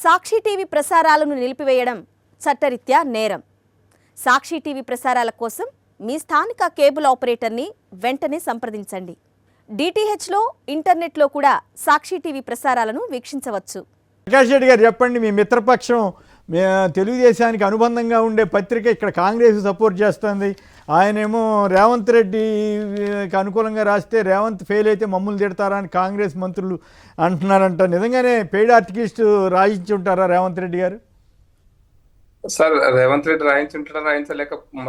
సాక్షి TV ప్రసారాలను నిలిపివేయడం చట్టరీత్యా నేరం. సాక్షి టీవీ ప్రసారాల కోసం మీ స్థానిక కేబుల్ ఆపరేటర్ని వెంటనే సంప్రదించండి. డిటిహెచ్లో, ఇంటర్నెట్లో కూడా సాక్షి టీవీ ప్రసారాలను వీక్షించవచ్చు. ప్రకాష్ రెడ్డి గారు చెప్పండి, మీ మిత్రపక్షం తెలుగుదేశానికి అనుబంధంగా ఉండే పత్రిక ఇక్కడ కాంగ్రెస్ సపోర్ట్ చేస్తుంది. ఆయనేమో రేవంత్ రెడ్డికి అనుకూలంగా రాస్తే రేవంత్ ఫెయిల్ అయితే మమ్మల్ని తిడతారా అని కాంగ్రెస్ మంత్రులు అంటున్నారంట. నిజంగానే పెయిడ్ ఆర్టికలిస్ట్ రాయించి ఉంటారా రేవంత్ రెడ్డి గారు? సార్, రేవంత్ రెడ్డి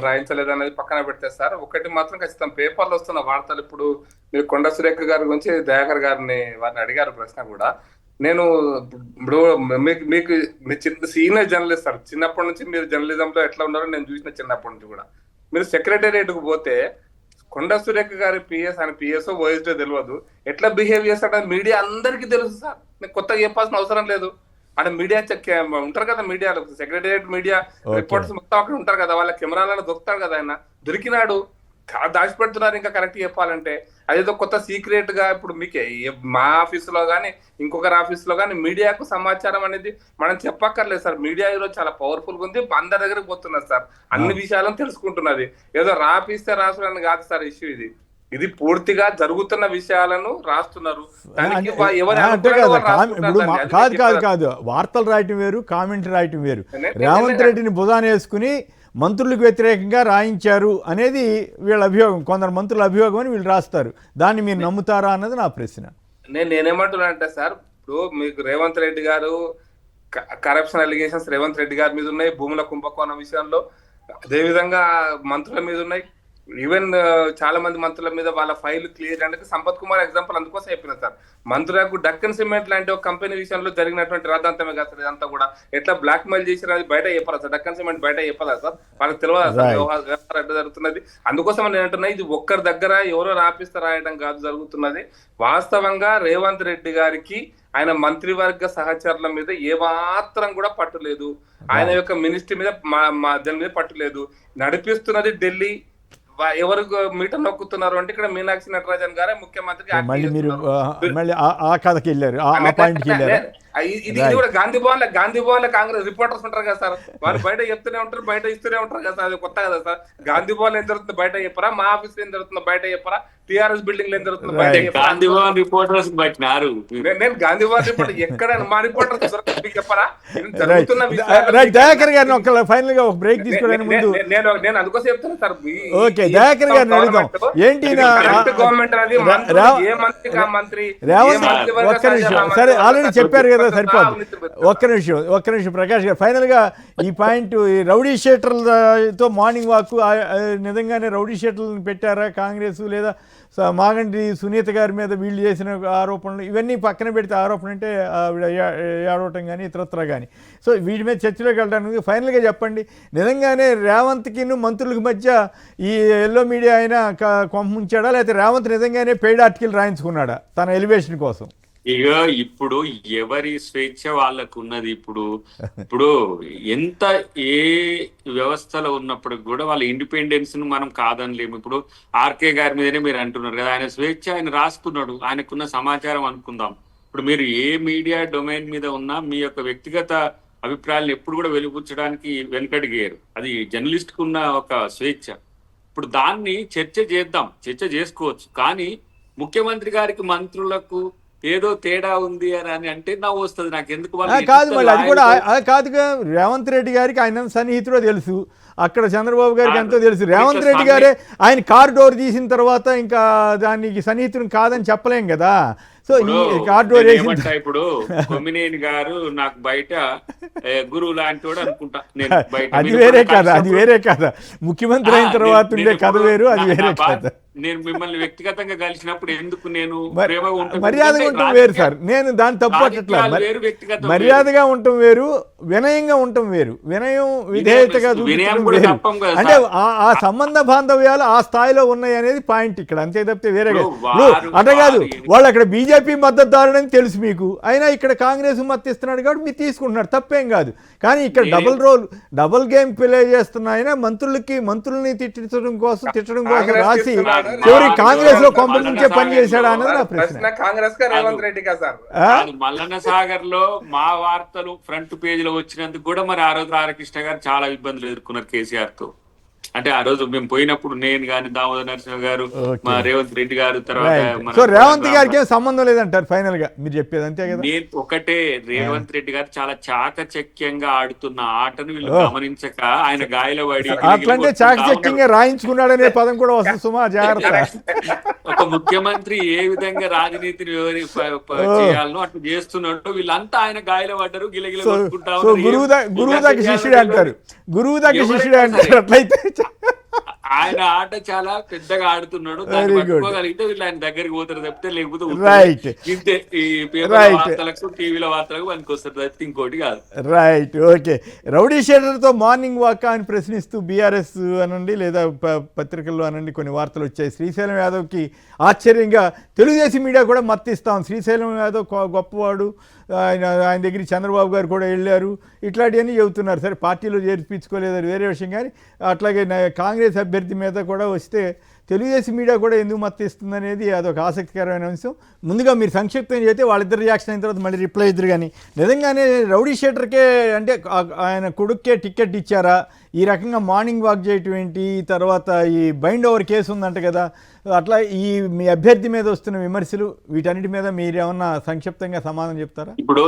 రాయించలేదు అనేది పక్కన పెడితే సార్, ఒకటి మాత్రం ఖచ్చితంగా పేపర్లో వస్తున్న వార్తలు, ఇప్పుడు మీరు కొండ సురేఖ గారి గురించి దయాకర్ గారిని వారిని అడిగారు ప్రశ్న కూడా. నేను ఇప్పుడు మీకు సీనియర్ జర్నలిస్ట్ సార్, చిన్నప్పటి నుంచి మీరు జర్నలిజంలో ఎట్లా ఉన్నారో నేను చూసిన చిన్నప్పటి నుంచి కూడా. మీరు సెక్రటేరియట్కు పోతే కొండ సురేఖ గారి పిఎస్ అని పిఎస్ఓ ఓఎస్డో తెలియదు, ఎట్లా బిహేవ్ చేస్తాడని మీడియా అందరికీ తెలుసు సార్. నేను కొత్తగా చెప్పాల్సిన అవసరం లేదు. అంటే మీడియా ఉంటారు కదా, మీడియాలో సెక్రటేరియట్ మీడియా రిపోర్టర్స్ మొత్తం అక్కడ ఉంటారు కదా, వాళ్ళ కెమెరాలను దొరుకుతాడు కదా, ఆయన దొరికినాడు. దాచిపెడుతున్నారు ఇంకా కరెక్ట్ చెప్పాలంటే. అదేదో కొత్త సీక్రెట్ గా ఇప్పుడు మీకు మా ఆఫీసులో కానీ ఇంకొకరి ఆఫీసులో కానీ మీడియాకు సమాచారం అనేది మనం చెప్పక్కర్లేదు సార్. మీడియా ఈరోజు చాలా పవర్ఫుల్ గా ఉంది, అందరి దగ్గరకు పోతున్నారు సార్, అన్ని విషయాలను తెలుసుకుంటున్నది. ఏదో రాపిస్తే రాసుడని కాదు సార్ ఇష్యూ. ఇది పూర్తిగా జరుగుతున్న విషయాలను రాస్తున్నారు. కాదు వార్తలు రాయటం వేరు, కామెంట్ రాయటం వేరు. రేవంత్ రెడ్డిని భుజాన వేసుకుని మంత్రులకు వ్యతిరేకంగా రాయించారు అనేది వీళ్ళ అభియోగం, కొందరు మంత్రుల అభియోగం అని వీళ్ళు రాస్తారు. దాన్ని మీరు నమ్ముతారా అన్నది నా ప్రశ్న. నేనేమంటున్నా అంటే సార్, ఇప్పుడు మీకు రేవంత్ రెడ్డి గారు కరప్షన్ అలిగేషన్స్ రేవంత్ రెడ్డి గారి మీద ఉన్నాయి, భూముల కుంభకోణం విషయంలో అదేవిధంగా మంత్రుల మీద ఉన్నాయి. ఈవెన్ చాలా మంది మంత్రుల మీద వాళ్ళ ఫైల్ క్లియర్ అంటే సంపత్ కుమార్ ఎగ్జాంపుల్ అందుకోసం చెప్పిన సార్. మంత్రులకు డక్కన్ సిమెంట్ లాంటి ఒక కంపెనీ విషయంలో జరిగినటువంటి రాద్ధాంతమే కదా సార్. ఇదంతా కూడా ఎట్లా బ్లాక్ మెయిల్ చేసినా అది బయట చెప్పాలా సార్? డక్కన్ సిమెంట్ బయట చెప్పాలా సార్? వాళ్ళకి తెలియదా సార్ వ్యవహారం ఎట్లా జరుగుతున్నది? అందుకోసం నేను అంటున్నా, ఇది ఒక్కరి దగ్గర ఎవరో రాపిస్తే రాయడం కాదు జరుగుతున్నది. వాస్తవంగా రేవంత్ రెడ్డి గారికి ఆయన మంత్రివర్గ సహచరుల మీద ఏమాత్రం కూడా పట్టులేదు. ఆయన యొక్క మినిస్ట్రీ మీద దాని మీద పట్టులేదు. నడిపిస్తున్నది ఢిల్లీ. ఎవరు మీటర్ నొక్కుతున్నారు అంటే ఇక్కడ మీనాక్షి నటరాజన్ గారే ముఖ్యమంత్రికి. ఇది కూడా గాంధీ భవన్ లో కాంగ్రెస్ రిపోర్టర్స్ ఉంటారు కదా సార్, వాళ్ళు బయట చెప్తూనే ఉంటారు, బయట ఇస్తూనే ఉంటారు కదా సార్. అది కొత్త కదా సార్. గాంధీ భవన్ ఏం జరుగుతుంది బయట చెప్పరా, మా ఆఫీస్ ఏం జరుగుతుందో బయట చెప్పరా, టిఆర్ఎస్ బిల్డింగ్ ఏం జరుగుతుందో బయట చెప్పరా. నేను గాంధీ భవన్ రిపోర్టర్ ఎక్కడ మా రిపోర్టర్స్ చెప్పరా? జరుగుతున్న నేను అందుకోసం చెప్తున్నా సార్. గవర్నమెంట్ అనేది ఏ మంత్రి కా మంత్రి సరే ఆల్రెడీ చెప్పారు కదా, సరిపోదు. ఒక్క నిమిషం ప్రకాష్ గారు, ఫైనల్గా ఈ పాయింట్, ఈ రౌడీ షీటర్లతో మార్నింగ్ వాక్ నిజంగానే రౌడీ షీటర్లను పెట్టారా కాంగ్రెస్, లేదా మాగంటి సునీత గారి మీద వీళ్ళు చేసిన ఆరోపణలు ఇవన్నీ పక్కన పెడితే, ఆరోపణ అంటే ఏడవటం కానీ ఇతరత్ర కానీ, సో వీటి మీద చర్చలోకి వెళ్ళడానికి ఫైనల్గా చెప్పండి, నిజంగానే రేవంత్కి మంత్రులకు మధ్య ఈ ఎల్లో మీడియా అయినా కొంపముంచాడా, లేకపోతే రేవంత్ నిజంగానే పెయిడ్ ఆర్టికల్ రాయించుకున్నాడా తన ఎలివేషన్ కోసం? ఇక ఇప్పుడు ఎవరి స్వేచ్ఛ వాళ్ళకు ఉన్నది. ఇప్పుడు ఎంత ఏ వ్యవస్థలో ఉన్నప్పటికి కూడా వాళ్ళ ఇండిపెండెన్స్ ను మనం కాదనలేము. ఇప్పుడు ఆర్కే గారి మీదనే మీరు అంటున్నారు కదా, ఆయన స్వేచ్ఛ, ఆయన రాసుకున్నాడు, ఆయనకున్న సమాచారం అనుకుందాం. ఇప్పుడు మీరు ఏ మీడియా డొమైన్ మీద ఉన్నా మీ యొక్క వ్యక్తిగత అభిప్రాయాలను ఎప్పుడు కూడా వెలిబుచ్చడానికి వెనుకడిగారు. అది జర్నలిస్ట్ కు ఉన్న ఒక స్వేచ్ఛ. ఇప్పుడు దాన్ని చర్చ చేసుకోవచ్చు. కానీ ముఖ్యమంత్రి గారికి మంత్రులకు ఏదో తేడా ఉంది అని అంటే నవ్వు వస్తుంది నాకు. ఎందుకు కాదు, మళ్ళీ అది కూడా కాదుగా. రేవంత్ రెడ్డి గారికి ఆయన సన్నిహితుడో తెలుసు, అక్కడ చంద్రబాబు గారికి ఎంతో తెలుసు. రేవంత్ రెడ్డి గారే ఆయన కార్ డోర్ తీసిన తర్వాత ఇంకా దానికి సన్నిహితుడు కాదని చెప్పలేం కదా. సో ఈ కార్ డోర్ ఇప్పుడు కొమ్మినేని గారు నాకు బయట గురువు లాంటి వాడు అనుకుంటా. అది వేరే కదా, ముఖ్యమంత్రి అయిన తర్వాత ఉండే కథ వేరు, అది వేరే కదా. నేను మిమ్మల్ని వ్యక్తిగతంగా కలిసినప్పుడు ఎందుకు నేను మర్యాదగా ఉండటం వేరు సార్. నేను దాన్ని తప్పు పట్టట్లా. మర్యాదగా ఉండటం వేరు, వినయంగా ఉండటం వేరు. వినయం విధేయతగా అంటే ఆ సంబంధ బాంధవ్యాలు ఆ స్థాయిలో ఉన్నాయి అనేది పాయింట్ ఇక్కడ, అంతే తప్పితే వేరే కాదు. అంటే కాదు, వాళ్ళు అక్కడ బీజేపీ మద్దతుదారుడని తెలుసు మీకు, అయినా ఇక్కడ కాంగ్రెస్ మద్దతు ఇస్తున్నాడు కాబట్టి మీరు తీసుకుంటున్నారు, తప్పేం కాదు. కానీ ఇక్కడ డబుల్ గేమ్ ప్లే చేస్తున్న ఆయన మంత్రుల్ని తిట్టడం కోసం రాసి చివరి కాంగ్రెస్ లో కొంప నుంచే పని చేశాడా అన్నది నా ప్రశ్న. ప్రశ్న కాంగ్రెస్ గా రేవంత్ రెడ్డి కా సార్? కాదు, మల్లన్న సాగర్ లో మా వార్తలు ఫ్రంట్ పేజ్ లో వచ్చినందుకు కూడా మరి ఆ రోజు రాధాకృష్ణ గారు చాలా ఇబ్బందులు ఎదుర్కొన్నారు కేసీఆర్ తో. అంటే ఆ రోజు మేము పోయినప్పుడు నేను గాని దామోదర్ నరసింహ గారు, మా రేవంత్ రెడ్డి గారు, తర్వాత సో రేవంత్ గారికి ఏం సంబంధం లేదంటారు ఫైనల్ గా మీరు చెప్పేది, అంతే కదా? నేను ఒకటే, రేవంత్ రెడ్డి గారు చాలా చాకచక్యంగా ఆడుతున్న ఆటను వీళ్ళు గమనించక ఆయన గాయల పడి అట్లంటే చాకచక్యంగా రాయించుకున్నాడనే పదం కూడా వస్తుంది సుమా, జాగ్రత్త. ఒక ముఖ్యమంత్రి ఏ విధంగా రాజనీతిని చేయాలనో అట్లా చేస్తున్నాడు. వీళ్ళంతా ఆయన గాయల పడ్డారు, గిలగిల కొట్టుకుంటా సో గురువు దగ్గర శిష్యుడే అంటారు, గురువు దగ్గర శిష్యుడే అంటారు. అట్లయితే ఆయన ఆట చాలా పెద్దగా ఆడుతున్నాడు, దాన్ని పట్టుకోగలిగితే వీళ్ళు ఆయన దగ్గరికి పోతారు తప్పితే, లేకపోతే ఇంతే ఈ పేపర్ వార్తలకు టీవీల వార్తలకు పనికి వస్తారు తప్పితే ఇంకోటి కాదు. Right, okay. రౌడీ షీటర్తో మార్నింగ్ వాక్ అని ప్రశ్నిస్తూ బీఆర్ఎస్ అనండి లేదా పత్రికల్లో అనండి కొన్ని వార్తలు వచ్చాయి. శ్రీశైలం యాదవ్కి ఆశ్చర్యంగా తెలుగుదేశం మీడియా కూడా మత్తిస్తాం, శ్రీశైలం యాదవ్ గొప్పవాడు, ఆయన దగ్గరికి చంద్రబాబు గారు కూడా వెళ్ళారు, ఇట్లాంటివన్నీ చెబుతున్నారు. సరే పార్టీలో చేర్పించుకోలేదు, అది వేరే విషయం. కానీ అట్లాగే కాంగ్రెస్ అభ్యర్థి మీద కూడా వస్తే తెలుగుదేశం మీడియా కూడా ఎందుకు మత్తిస్తుంది అనేది అదొక ఆసక్తికరమైన అంశం. ముందుగా మీరు సంక్షిప్తం చేస్తే వాళ్ళిద్దరు రియాక్షన్ అయిన తర్వాత మళ్ళీ రిప్లై ఇద్దరు. కానీ నిజంగానే రౌడీ షీటర్కే అంటే ఆయన కొడుక్కే టికెట్ ఇచ్చారా, ఈ రకంగా మార్నింగ్ వాక్ చేయటం ఏంటి, తర్వాత ఈ బైండ్ ఓవర్ కేసు ఉందంట కదా, అట్లా ఈ మీ అభ్యర్థి మీద వస్తున్న విమర్శలు వీటన్నిటి మీద మీరు ఏమన్నా సంక్షిప్తంగా సమాధానం చెప్తారా? ఇప్పుడు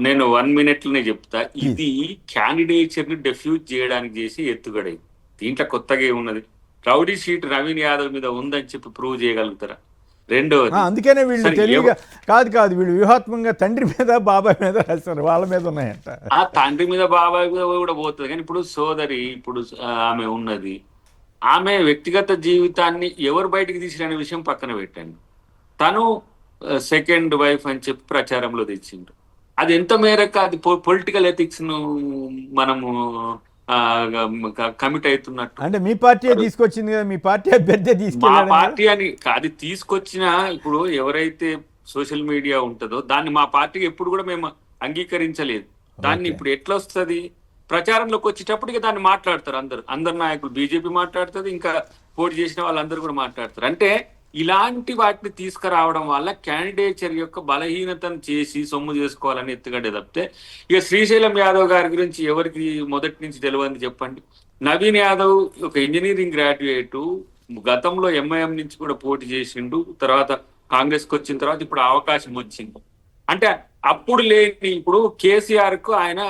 నేను 1 minute లోనే చెప్తా. ఇది క్యాండిడేచర్ ని డెఫ్యూజ్ చేయడానికి చేసి ఎత్తుగడే, దీంట్లో కొత్తగా ఏమున్నది? రౌడీ షీట్ నవీన్ యాదవ్ మీద ఉందని చెప్పి ప్రూవ్ చేయగలుగుతారా? రెండోది, అందుకనే వీళ్ళు తెలివిగా కాదు వీళ్ళు వ్యూహాత్మకంగా తండ్రి మీద బాబాయ్ మీద రాస్తారు, వాళ్ళ మీద ఉన్నాయంట. ఆ తండ్రి మీద బాబాయ్ మీద కూడా పోతుంది. కానీ ఇప్పుడు సోదరి, ఇప్పుడు ఆమె ఉన్నది, ఆమె వ్యక్తిగత జీవితాన్ని ఎవరు బయటకు తీసిన విషయం పక్కన పెట్టండి, తను సెకండ్ వైఫ్ అని చెప్పి ప్రచారంలో తెచ్చిండు. అది ఎంత మేరకు అది పొలిటికల్ ఎథిక్స్ ను మనము కమిట్ అవుతున్నట్టు. అంటే మీ పార్టీ తీసుకొచ్చింది కదా, మీ పార్టీ అభ్యర్థి తీసుకెళ్ళాడు. మా పార్టీ అని అది తీసుకొచ్చిన, ఇప్పుడు ఎవరైతే సోషల్ మీడియా ఉంటుందో దాన్ని మా పార్టీకి ఎప్పుడు కూడా మేము అంగీకరించలేదు. దాన్ని ఇప్పుడు ఎట్లా వస్తుంది, ప్రచారంలోకి వచ్చేటప్పటికి దాన్ని మాట్లాడతారు అందరు నాయకులు, బీజేపీ మాట్లాడుతుంది, ఇంకా పోటీ చేసిన వాళ్ళందరూ కూడా మాట్లాడతారు. అంటే ఇలాంటి వాటిని తీసుకురావడం వల్ల క్యాండిడేచర్ యొక్క బలహీనతను చేసి సొమ్ము చేసుకోవాలని ఎత్తుగడ్డే తప్పితే, ఇక శ్రీశైలం యాదవ్ గారి గురించి ఎవరికి మొదటి నుంచి తెలియదు చెప్పండి. నవీన్ యాదవ్ ఒక ఇంజనీరింగ్ గ్రాడ్యుయేట్, గతంలో ఎంఐఎం నుంచి కూడా పోటీ చేసిండు, తర్వాత కాంగ్రెస్కి వచ్చిన తర్వాత ఇప్పుడు అవకాశం వచ్చింది. అంటే అప్పుడు లేని ఇప్పుడు కేసీఆర్ కు ఆయన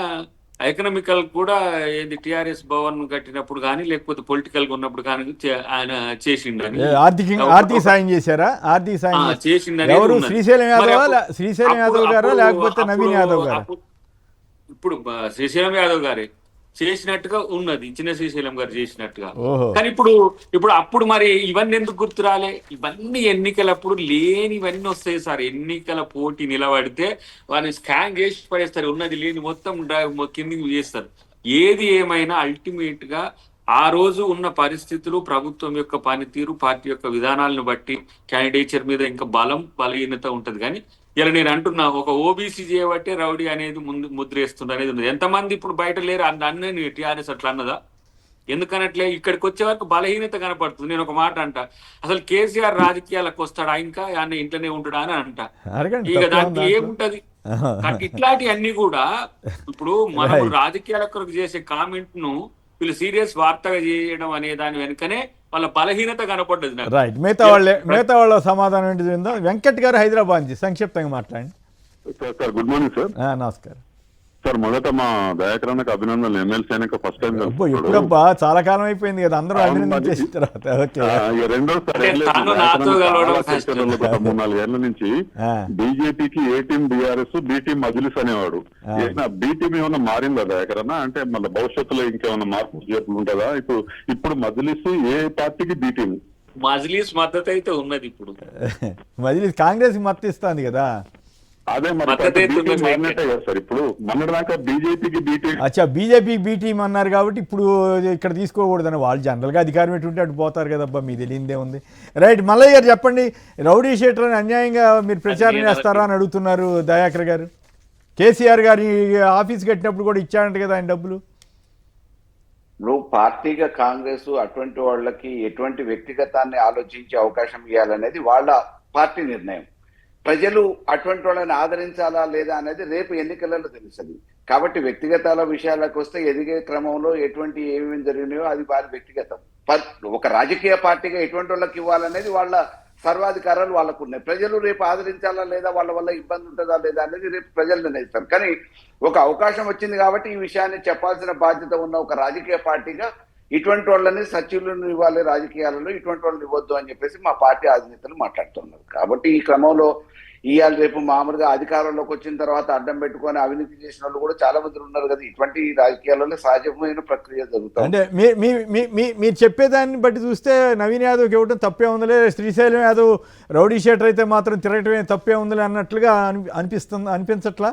ఎకనామికల్ కూడా ఏంది టిఆర్ఎస్ భవన్ కట్టినప్పుడు కానీ లేకపోతే పొలిటికల్ గా ఉన్నప్పుడు కానీ ఆయన చేసిండని, ఆర్థిక సాయం చేశారా? ఆర్థిక సాయం చేసిండని ఎవరు? శ్రీశైలం యాదవ్ గారా లేకపోతే నవీన్ యాదవ్ గారా? ఇప్పుడు శ్రీశైలం యాదవ్ గారే చేసినట్టుగా ఉన్నది, చిన్న శ్రీశైలం గారు చేసినట్టుగా. కానీ అప్పుడు మరి ఇవన్నీ ఎందుకు గుర్తురాలే? ఇవన్నీ ఎన్నికలప్పుడు లేనివన్నీ వస్తాయి సార్. ఎన్నికల పోటీ నిలబడితే వారిని స్కాన్ చేసి పడేస్తారు, ఉన్నది లేని మొత్తం కిందికి చేస్తారు. ఏది ఏమైనా అల్టిమేట్ గా ఆ రోజు ఉన్న పరిస్థితులు, ప్రభుత్వం యొక్క పనితీరు, పార్టీ యొక్క విధానాలను బట్టి క్యాండిడేచర్ మీద ఇంకా బలహీనత ఉంటది. కానీ ఇలా నేను అంటున్నా, ఒక ఓబీసీ చేయబట్టే రౌడీ అనేది ముద్రేస్తుంది అనేది ఉంది. ఎంతమంది ఇప్పుడు బయట లేరు అన్నీ టీఆర్ఎస్ అట్లా అన్నదా? ఎందుకనట్లే ఇక్కడికి వచ్చే వరకు బలహీనత కనపడుతుంది. నేను ఒక మాట అంట, అసలు కేసీఆర్ రాజకీయాలకు వస్తాడా, ఇంకా ఆయన ఇంట్లోనే ఉంటాడా అని అంట. ఇక దానికి ఏముంటది? ఇట్లాంటి అన్ని కూడా ఇప్పుడు మనం రాజకీయాల కొరకు చేసే కామెంట్ ను వీళ్ళు సీరియస్ వార్తగా చేయడం అనే దాని వెనుకనే వాళ్ళ బలహీనత కనపడ్డది. రైట్, మిగతా వాళ్ళ సమాధానం ఏంటి విందాం. వెంకట్ గారు హైదరాబాద్ నుంచి సంక్షిప్తంగా మాట్లాడండి. Sir good morning sir. నమస్కారం సార్. మొదట మా దయాకరానికి అభినందనలు. ఎమ్మెల్సీ అయినాక ఫస్ట్ టైం ఎప్పుడబ్బా, చాలా కాలం అయిపోయింది కదా, అందరూ అభినందించేసిన తర్వాత. రెండోసారి 3-4 ఏళ్ల నుంచి బీజేపీకి A team BRS, B team Majlis అనేవాడు. బి టీం ఏమన్నా మారిందా దయాకరణ? అంటే మళ్ళీ భవిష్యత్తులో ఇంకేమన్నా మార్పు చేతులు ఉంటుందా? ఇప్పుడు మజ్లిస్ ఏ పార్టీకి, బి టీం మజ్లిస్ మద్దతు అయితే ఉన్నది. ఇప్పుడు మజ్లిస్ కాంగ్రెస్ మద్దతు ఇస్తుంది కదా. అదే మరి సార్, ఇప్పుడు మొన్నటిదాకా బీజేపీకి బీ టీం అన్నారు కాబట్టి ఇప్పుడు ఇక్కడ తీసుకోకూడదని వాళ్ళు జనరల్గా అధికారం ఎటుంటే అటు పోతారు కదబ్బా, మీ తెలియదే ఉంది. రైట్, మల్లయ్య గారు చెప్పండి. రౌడీ షీటర్ అని అన్యాయంగా మీరు ప్రచారం చేస్తారా అని అడుగుతున్నారు దయాకర్ గారు. కేసీఆర్ గారి ఆఫీస్ కట్టినప్పుడు కూడా ఇచ్చారంట కదా ఆయన డబ్బులు. ఇప్పుడు పార్టీగా కాంగ్రెస్ అటువంటి వాళ్ళకి ఎటువంటి వ్యక్తిగతాన్ని ఆలోచించే అవకాశం ఇవ్వాలనేది వాళ్ళ పార్టీ నిర్ణయం. ప్రజలు అటువంటి వాళ్ళని ఆదరించాలా లేదా అనేది రేపు ఎన్నికలలో తెలుస్తుంది. కాబట్టి వ్యక్తిగతాల విషయాలకు వస్తే ఎదిగే క్రమంలో ఎటువంటి ఏమేమి జరిగినాయో అది వారి వ్యక్తిగతం. ఒక రాజకీయ పార్టీగా ఎటువంటి వాళ్ళకి ఇవ్వాలనేది వాళ్ళ సర్వాధికారాలు వాళ్ళకు ఉన్నాయి. ప్రజలు రేపు ఆదరించాలా లేదా, వాళ్ళ వల్ల ఇబ్బంది ఉంటుందా లేదా అనేది రేపు ప్రజలు నిర్ణయిస్తారు. కానీ ఒక అవకాశం వచ్చింది కాబట్టి ఈ విషయాన్ని చెప్పాల్సిన బాధ్యత ఉన్న ఒక రాజకీయ పార్టీగా ఇటువంటి వాళ్ళని సచివులను ఇవ్వాలి, రాజకీయాలలో ఇటువంటి వాళ్ళని ఇవ్వద్దు అని చెప్పేసి మా పార్టీ అధినేతలు మాట్లాడుతున్నారు. కాబట్టి ఈ క్రమంలో ఇవాళ రేపు మామూలుగా అధికారంలోకి వచ్చిన తర్వాత అడ్డం పెట్టుకొని అవినీతి చేసిన వాళ్ళు కూడా చాలా మంది ఉన్నారు కదా. ఇటువంటి రాజకీయాలలో సహజమైన ప్రక్రియ జరుగుతుంది. అంటే మీరు చెప్పేదాన్ని బట్టి చూస్తే నవీన్ యాదవ్కి ఇవ్వడం తప్పే ఉందిలే, శ్రీశైలం యాదవ్ రౌడీ షీటర్ అయితే మాత్రం తిరగటమే తప్పే ఉందిలే అన్నట్లుగా అనిపించట్లా?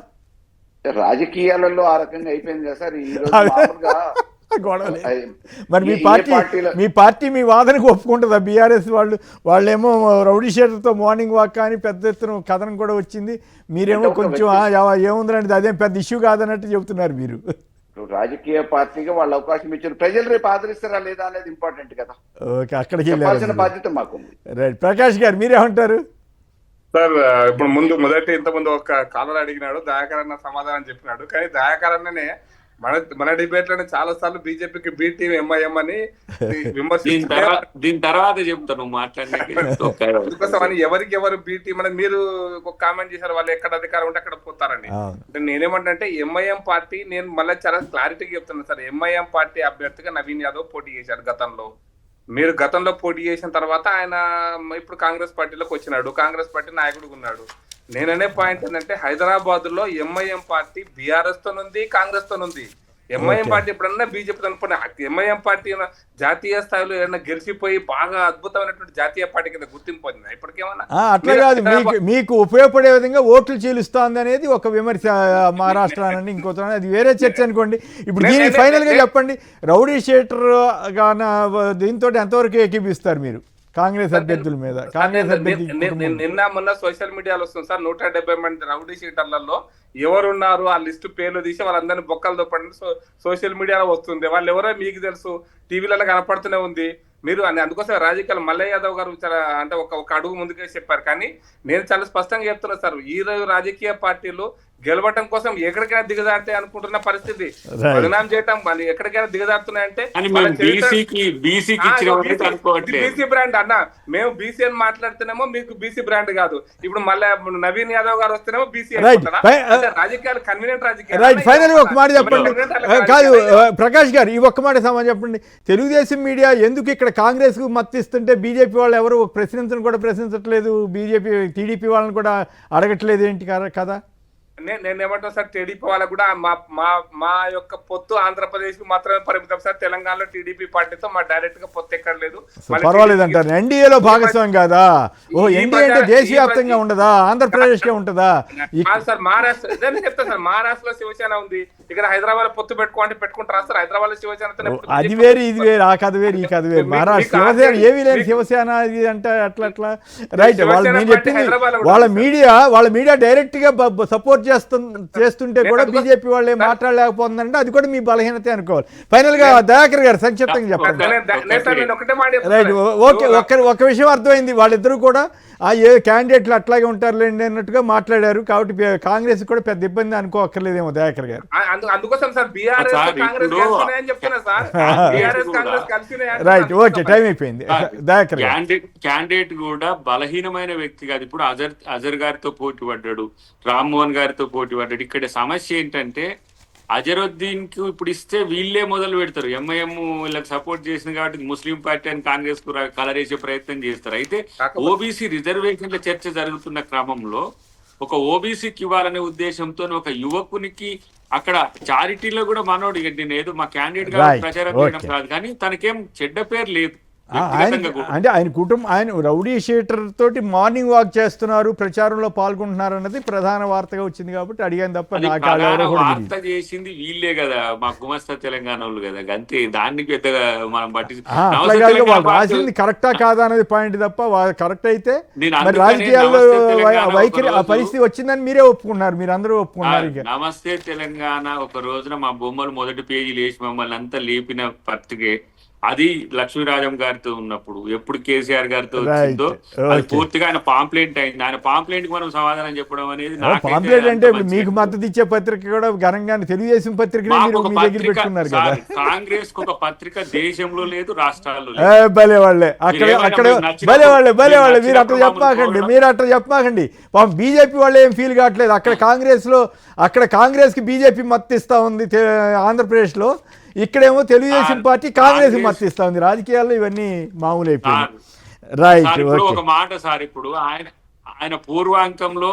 రాజకీయాలలో ఆ రకంగా అయిపోయింది కదా సార్. ఈ రోజు మామూలుగా మరి మీ పార్టీ మీ వాదనకు ఒప్పుకుంటుందా? బీఆర్ఎస్ వాళ్ళేమో రౌడీ షీటర్తో మార్నింగ్ వాక్ కానీ పెద్ద ఎత్తున కథనం కూడా వచ్చింది, మీరేమో కొంచెం ఏముందండి అదేం పెద్ద ఇష్యూ కాదన్నట్టు చెబుతున్నారు మీరు. రాజకీయ పార్టీగా వాళ్ళు అవకాశం ఇచ్చారు, ప్రజలు రేపు ఆదరిస్తారా లేదా అనేది ఇంపార్టెంట్ కదా. ఓకే, అక్కడికి వెళ్ళాల్సిన బాధ్యత మాకుంది. రైట్. ప్రకాష్ గారు మీరేమంటారు? సార్ ఇప్పుడు ఇంతకుముందు ఒక కాలర్ అడిగినాడు, దయాకర్ అన్న సమాధానం చెప్పినాడు. కానీ దయాకర్ అన్ననే మన డిబేట్ లోనే చాలా సార్లు బీజేపీకి బి టీం ఎంఐఎం అని దీని తర్వాత చెప్తాను మాట్లాడడానికి అని. ఎవరికి ఎవరు బి టీం అని మీరు ఒక కామెంట్ చేశారు, వాళ్ళు ఎక్కడ అధికారం ఉంటే అక్కడ పోతారండి. అంటే నేనేమంటే ఎంఐఎం పార్టీ, నేను మళ్ళీ చాలా క్లారిటీగా చెప్తున్నాను సార్, ఎంఐఎం పార్టీ అభ్యర్థిగా నవీన్ యాదవ్ పోటీ చేశారు గతంలో. మీరు గతంలో పోటీ చేసిన తర్వాత ఆయన ఇప్పుడు కాంగ్రెస్ పార్టీలోకి వచ్చినాడు, కాంగ్రెస్ పార్టీ నాయకుడు ఉన్నాడు. నేననే పాయింట్ ఏంటంటే హైదరాబాద్ లో ఎంఐఎం పార్టీ బీఆర్ఎస్ తోనుంది, కాంగ్రెస్ తోనుంది. ఎంఐఎం పార్టీ ఎప్పుడన్నా బీజేపీ అనుకున్నా, ఎంఐఎం పార్టీ జాతీయ స్థాయిలో ఏదైనా గెలిచిపోయి బాగా అద్భుతమైనటువంటి జాతీయ పార్టీ కింద గుర్తింపు పొందింది ఇప్పటికేమన్నా? అట్లా కాదు, మీకు ఉపయోగపడే విధంగా ఓట్లు చీలుస్తోంది అనేది ఒక విమర్శ మహారాష్ట్ర అనండి, ఇంకోత అది వేరే చర్చ అనుకోండి. ఇప్పుడు దీనికి ఫైనల్ గా చెప్పండి, రౌడీ షీటర్ దీంతో ఎంతవరకు ఏకీపిస్తారు మీరు కాంగ్రెస్ అభ్యర్థుల మీద? నిన్న మొన్న సోషల్ మీడియాలో వస్తుంది సార్, 170 మంది రౌడీ షీటర్లలో ఎవరున్నారు ఆ లిస్టు పేర్లు తీసి వాళ్ళందరినీ బొక్కలు దొప్పండి సోషల్ మీడియాలో వస్తుంది. వాళ్ళు ఎవరో మీకు తెలుసు, టీవీలలో కనపడుతూనే ఉంది. మీరు అందుకోసం రాజకీయాలు మల్లయ్య యాదవ్ గారు అంటే ఒక అడుగు ముందుకే చెప్పారు. కానీ నేను చాలా స్పష్టంగా చెప్తున్నా సార్, ఈ రోజు రాజకీయ పార్టీలు గెలవటం కోసం ఎక్కడికైనా దిగజారుతాయి అనుకుంటున్న పరిస్థితి, బదనాం చేయటం మళ్ళీ ఎక్కడికైనా దిగజారుతున్నాయంటే బీసీ బ్రాండ్ అన్న. మేము బీసీ అని మాట్లాడుతున్నామో మీకు బీసీ బ్రాండ్ కాదు. ఇప్పుడు మళ్ళీ నవీన్ యాదవ్ గారు వస్తేనేమో బీసీ రాజకీయాలు కన్వీనియంట్ రాజకీయాలు. ఫైనల్ ఒక మాట చెప్పండి, కాదు ప్రకాష్ గారు ఈ ఒక్క మాట సమాధానం చెప్పండి. తెలుగుదేశం మీడియా ఎందుకు ఇక్కడ కాంగ్రెస్ కు మద్దతిస్తుంటే బీజేపీ వాళ్ళు ఎవరు ప్రశ్నించట్లేదు, బీజేపీ టీడీపీ వాళ్ళని కూడా అడగట్లేదు ఏంటి కదా? నేనేమంటాను సార్, టీడీపీ వాళ్ళకు కూడా మా యొక్క పొత్తు ఆంధ్రప్రదేశ్ కు మాత్రమే పరిమితం సార్. తెలంగాణలో టీడీపీ పార్టీతో మా డైరెక్ట్ గా పొత్తు ఎక్కడ లేదు. పర్వాలేదు అంటారు, ఎన్డీఏలో భాగస్వామి కాదా? ఓ ఎన్డీఏ అంటే దేశవ్యాప్తంగా ఉండదా, ఆంధ్రప్రదేశ్ కే ఉంటదా? సార్ మహారాష్ట్ర చెప్తాను సార్, మహారాష్ట్రలో శివసేన ఉంది, ఇక్కడ హైదరాబాద్ లో పొత్తు పెట్టుకోండి పెట్టుకుంటారా సార్? హైదరాబాద్ లో శివసేన అది వేరు ఇది వేరు, ఆ కథ వేరు ఈ కథ వేరు. మహారాష్ట్ర శివసేన ఏమీ లేదు, శివసేన ఇది అంటే అట్లా రైట్. వాళ్ళు నేను చెప్పింది వాళ్ళ మీడియా డైరెక్ట్ గా సపోర్ట్ చేస్తుంటే కూడా బీజేపీ వాళ్ళు ఏం మాట్లాడలేకపోతుందంటే అది కూడా మీ బలహీనత అనుకోవాలి. ఫైనల్ గా దయాకర్ గారు సంక్షిప్తంగా చెప్పండి. Right, okay. ఒక విషయం అర్థమైంది, వాళ్ళిద్దరూ కూడా ఏ క్యాండిడేట్లు అట్లాగే ఉంటారులేండి అన్నట్టుగా మాట్లాడారు. కాబట్టి కాంగ్రెస్ కూడా పెద్ద ఇబ్బంది అనుకోక్కర్లేదేమో దయాకర్ గారు. రైట్, ఓకే, టైం అయిపోయింది. దయాకర్ క్యాండిడేట్ కూడా బలహీనమైన వ్యక్తి కాదు. ఇప్పుడు అజర్ గారితో పోటీ పడ్డాడు, రామ్మోహన్ గారితో పోటీ పడ్డాడు. ఇక్కడ సమస్య ఏంటంటే అజరుద్దీన్ కు ఇప్పుడు ఇస్తే వీళ్ళే మొదలు పెడతారు, ఎంఐఎం వీళ్ళకి సపోర్ట్ చేసింది కాబట్టి ముస్లిం పార్టీ అని కాంగ్రెస్ కు కలరేసే ప్రయత్నం చేస్తారు. అయితే ఓబీసీ రిజర్వేషన్ల చర్చ జరుగుతున్న క్రమంలో ఒక ఓబీసీకి ఇవ్వాలనే ఉద్దేశంతో ఒక యువకునికి అక్కడ చారిటీలో కూడా మనోడు నేను ఏదో మా క్యాండిడేట్ గా ప్రచారం చేయడం కాదు, కానీ తనకేం చెడ్డ పేరు లేదు. వ్యక్తిగతంగా కూడా. అంటే ఆయన కుటుంబం, ఆయన రౌడీ షీటర్ తోటి మార్నింగ్ వాక్ చేస్తున్నారు, ప్రచారంలో పాల్గొంటున్నారు అన్నది ప్రధాన వార్తగా వచ్చింది కాబట్టి అడిగాను తప్ప అది నాకు ప్రధాన ఎవరో కూడా వార్త తెలియదు. చేసింది వీళ్ళే కదా, మా గుమస్తా తెలంగాణ వాళ్ళు కదా, అంతే. దానికి పెద్దగా మనం పట్టి అట్లా నమస్తే కాదు, తెలంగాణ వాళ్ళు పార్టీ- రాసింది కరెక్టా కాదా అనేది పాయింట్ తప్ప కరెక్ట్ అయితే నేను మరి అందుకనే రాజకీయాల్లో నమస్తే తెలంగాణ వైఖరి ఆ ఒక రోజు- పరిస్థితి వచ్చిందని మీరే ఒప్పుకున్నారు, మీరు అందరూ ఒప్పుకున్నారు. ఇక నమస్తే తెలంగాణ ఒక రోజున మా బొమ్మలు మొదటి పేజీలు వేసి మమ్మల్ని అంతా లేపిన పత్రికే అది లక్ష్మీరాజం గారితో ఉన్నప్పుడు. ఎప్పుడు కేసీఆర్ గారితో వచ్చిందో అది okay. పూర్తిగా ఆయన పాంప్లెంట్ అయింది. ఆయన పాంప్లెంట్ కి మనం సమాధానం చెప్పడం అనేది నాకైతే పాంప్లెట్ అంత అంటే మంచిది మీకు మద్దతు ఇచ్చే పత్రిక కూడా ఘనంగానే తెలుగుదేశం పత్రికనే మాకు మీరు ఒక మీ దగ్గర పత్రిక పెట్టుకున్నారు కదా. సార్, కాంగ్రెస్ కు ఒక పత్రిక దేశంలో లేదు, రాష్ట్రాల్లో ఏ, లేదు. భలే వాళ్ళే అక్కడ మీరు ఏమైనా అక్కడ మీకు నచ్చినప్పుడు- భలే వాళ్ళే మీరు అట్లా నచ్చినప్పుడు చెప్పమాకండి, మమ్మల్ని మీరు అట్లా చెప్పమాకండి. పాపం బీజేపీ వాళ్ళు ఏం ఫీల్ కావట్లేదు. అక్కడ కాంగ్రెస్ కి బీజేపీ మద్దతు ఇస్తా ఉంది ఆంధ్రప్రదేశ్ లో, ఇక్కడేమో తెలుగుదేశం పార్టీ కాంగ్రెస్ మద్దతు ఇస్తా ఉంది. రాజకీయాల్లో ఇవన్నీ మామూలు అయిపోయింది. రైట్, సార్, ఇప్పుడు ఓకే. ఒక మాట సార్, ఇప్పుడు ఆయన పూర్వాంకంలో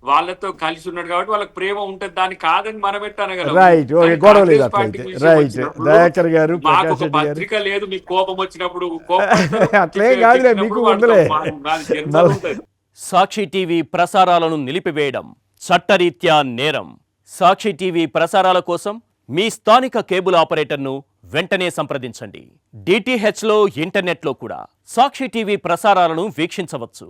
వాళ్ళతో కలిసి ఉన్నాడు కాబట్టి వాళ్ళకి ప్రేమ ఉంటది, దాన్ని కాదని మనం పెట్టనగలం. రైట్, ఓకే, కానీ గొడవ లేదు కాంగ్రెస్ అట్లయితే. పార్టీ విషయం రైట్, వచ్చినప్పుడు దయాకర్ గారు, మాకు ప్రకాష్ ఒక రెడ్డి గారు. పత్రిక లేదు, మీకు కోపం వచ్చినప్పుడు కోపడతారు. అట్లేం కాదులే, మీకు ఉందిలే. నాది జన్మలో ఉంటది. సాక్షి టీవీ ప్రసారాలను నిలిపివేయడం చట్టరీత్యా నేరం. సాక్షి టీవీ ప్రసారాల కోసం మీ స్థానిక కేబుల్ ఆపరేటర్ను వెంటనే సంప్రదించండి. డిటిహెచ్లో ఇంటర్నెట్లో కూడా సాక్షి టీవీ ప్రసారాలను వీక్షించవచ్చు.